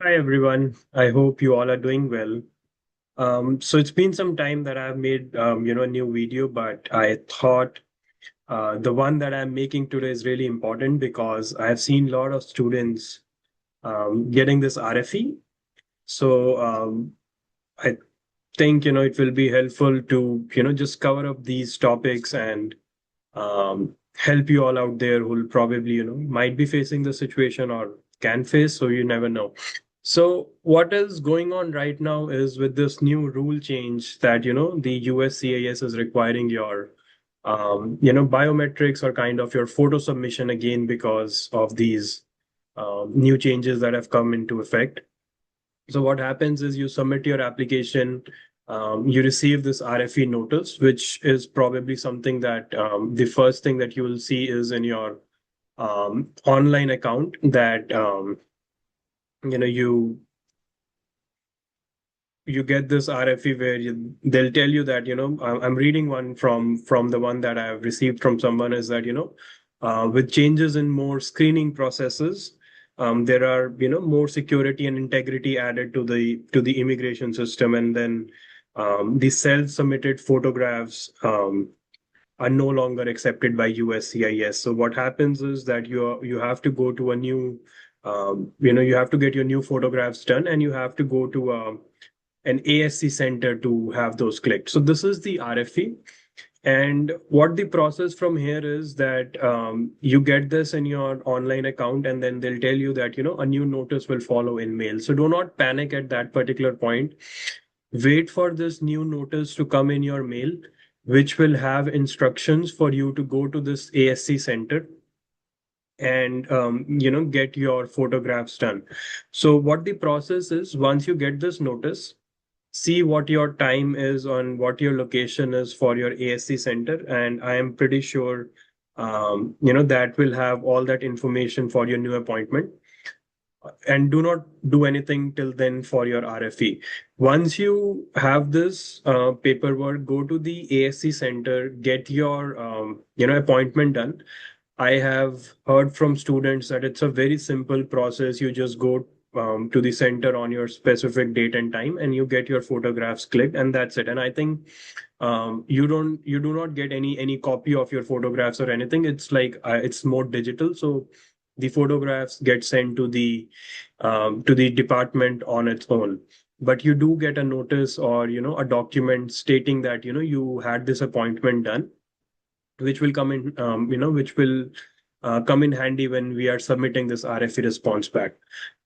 Hi everyone. I hope you all are doing well. So it's been some time that I've made a new video, but I thought the one that I'm making today is really important because I've seen a lot of students getting this RFE. So I think it will be helpful to just cover up these topics and help you all out there who'll probably might be facing the situation or can face. So you never know. So what is going on right now is with this new rule change that the USCIS is requiring your biometrics or kind of your photo submission again because of these new changes that have come into effect. So what happens is you submit your application, you receive this RFE notice, which is probably something that the first thing that you will see is in your online account that you know you you get this RFE where they'll tell you that I'm reading one from the one that I have received from someone is that with changes in more screening processes, there are more security and integrity added to the immigration system, and then the self-submitted photographs are no longer accepted by USCIS. So what happens is that you have to go to a new you have to get your new photographs done, and you have to go to an ASC center to have those clicked. So this is the RFE. And what the process from here is that you get this in your online account, and then they'll tell you that, a new notice will follow in mail. So do not panic at that particular point. Wait for this new notice to come in your mail, which will have instructions for you to go to this ASC center and get your photographs done. So what the process is, once you get this notice, see what your time is on what your location is for your ASC center, and I am pretty sure that will have all that information for your new appointment. And do not do anything till then for your RFE. Once you have this paperwork, go to the ASC center, get your appointment done. I have heard from students that it's a very simple process. You just go to the center on your specific date and time, and you get your photographs clicked, and that's it. And I think you do not get any copy of your photographs or anything. It's like it's more digital, so the photographs get sent to the department on its own. But you do get a notice or a document stating that you had this appointment done, which will come in which will come in handy when we are submitting this RFE response back.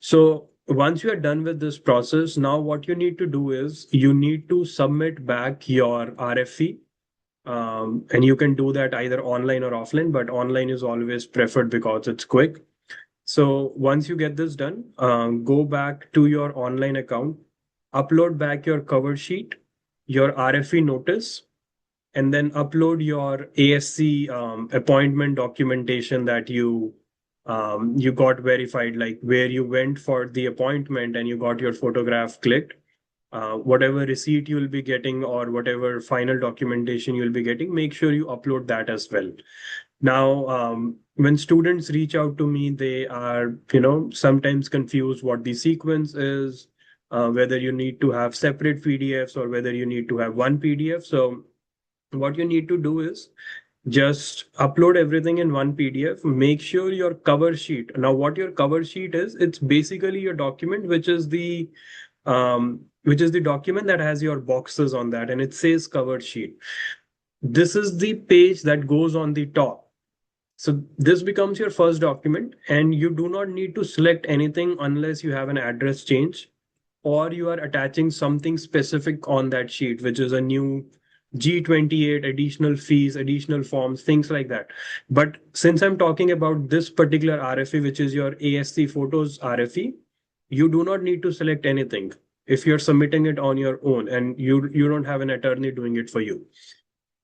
So once you are done with this process, now what you need to do is you need to submit back your RFE. And you can do that either online or offline, but online is always preferred because it's quick. So once you get this done, go back to your online account, upload back your cover sheet, your RFE notice, and then upload your ASC appointment documentation that you got verified, like where you went for the appointment and you got your photograph clicked. Whatever receipt you'll be getting or whatever final documentation you'll be getting, make sure you upload that as well. Now, when students reach out to me, they are, sometimes confused what the sequence is, whether you need to have separate PDFs or whether you need to have one PDF. So what you need to do is just upload everything in one PDF. Make sure your cover sheet. Now, what your cover sheet is, it's basically your document, which is the document that has your boxes on that, and it says cover sheet. This is the page that goes on the top. So this becomes your first document, and you do not need to select anything unless you have an address change or you are attaching something specific on that sheet, which is a new G28, additional fees, additional forms, things like that. But since I'm talking about this particular RFE, which is your ASC photos RFE, you do not need to select anything if you're submitting it on your own and you don't have an attorney doing it for you.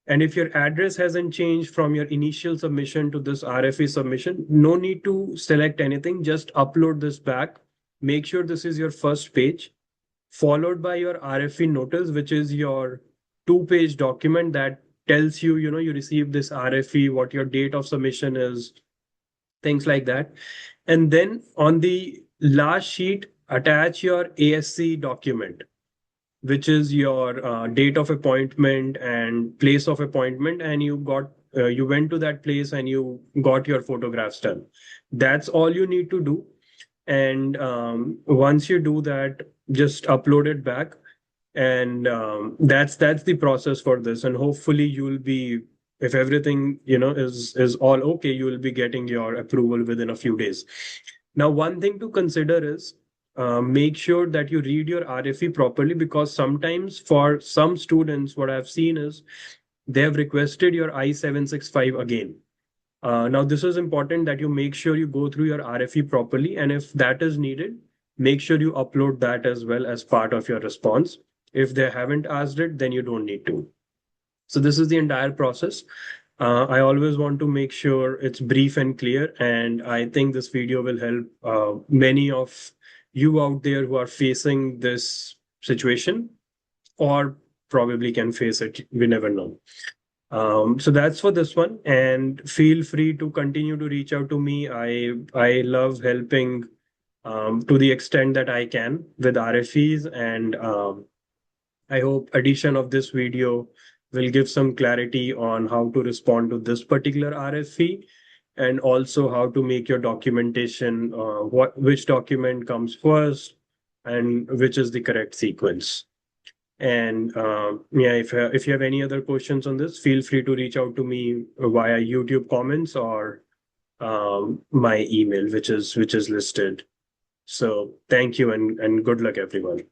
And if your address hasn't changed from your initial submission to this RFE submission, no need to select anything. Just upload this back. Make sure this is your first page, followed by your RFE notice, which is your two-page document that tells you, you received this RFE, what your date of submission is, things like that. And then on the last sheet, attach your ASC document, which is your date of appointment and place of appointment, and you went to that place and you got your photographs done. That's all you need to do. And once you do that, just upload it back, and that's the process for this. And hopefully you will be, if everything is all okay, you will be getting your approval within a few days. Now, one thing to consider is make sure that you read your RFE properly, because sometimes for some students, what I've seen is they have requested your I-765 again. Now, this is important that you make sure you go through your RFE properly, and if that is needed, make sure you upload that as well as part of your response. If they haven't asked it, then you don't need to. So this is the entire process. I always want to make sure it's brief and clear, and I think this video will help many of you out there who are facing this situation or probably can face it. We never know. So that's for this one, and feel free to continue to reach out to me. I love helping to the extent that I can with RFEs, and I hope addition of this video will give some clarity on how to respond to this particular RFE, and also how to make your documentation, which document comes first and which is the correct sequence. And yeah, if you have any other questions on this, feel free to reach out to me via YouTube comments or my email, which is listed. So thank you, and good luck, everyone.